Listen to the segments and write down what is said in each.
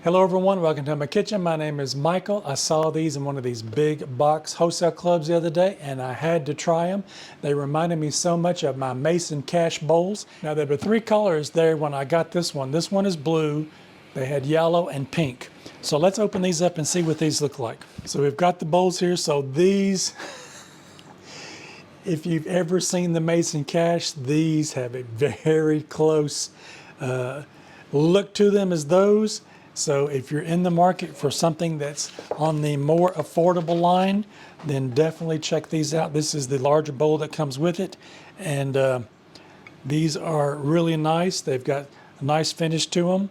Hello everyone, welcome to my kitchen. My name is Michael. I saw these in one of these big box wholesale clubs the other day and I had to try them. They reminded me so much of my Mason Cash bowls. Now there were three colors there when I got this one. This one is blue, they had yellow and pink. So let's open these up and see what these look like. So we've got the bowls here. So these, if you've ever seen the Mason Cash, these have a very close look to them as those. So if you're in the market for something that's on the more affordable line, then definitely check these out. This is the larger bowl that comes with it. And these are really nice. They've got a nice finish to them,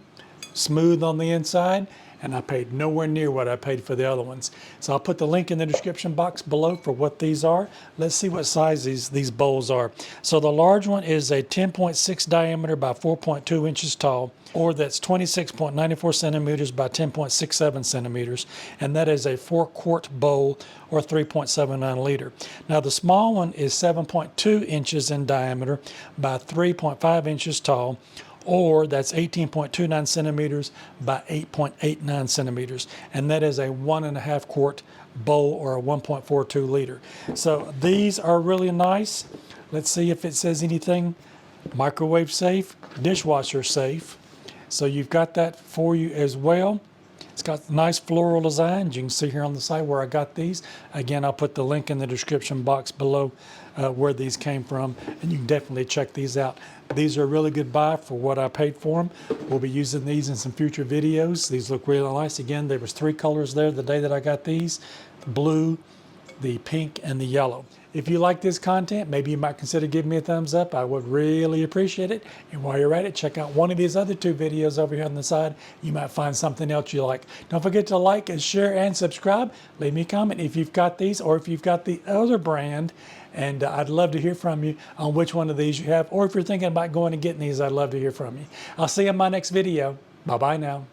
smooth on the inside. And I paid nowhere near what I paid for the other ones. So I'll put the link in the description box below for what these are. Let's see what size these bowls are. So the large one is a 10.6 diameter by 4.2 inches tall, or that's 26.94 centimeters by 10.67 centimeters. And that is a 4-quart bowl or 3.79 liter. Now the small one is 7.2 inches in diameter by 3.5 inches tall, or that's 18.29 centimeters by 8.89 centimeters. And that is a 1.5 quart bowl or a 1.42 liter. So these are really nice. Let's see if it says anything. Microwave safe, dishwasher safe. So you've got that for you as well. It's got nice floral designs. You can see here on the side where I got these. Again, I'll put the link in the description box below where these came from, and you can definitely check these out. These are a really good buy for what I paid for them. We'll be using these in some future videos. These look really nice. Again, there was 3 colors there the day that I got these: the blue, the pink, and the yellow. If you like this content, maybe you might consider giving me a thumbs up. I would really appreciate it. And while you're at it, check out one of these other 2 videos over here on the side. You might find something else you like. Don't forget to like and share and subscribe. Leave me a comment if you've got these or if you've got the other brand. And I'd love to hear from you on which one of these you have. Or if you're thinking about going and getting these, I'd love to hear from you. I'll see you in my next video. Bye-bye now.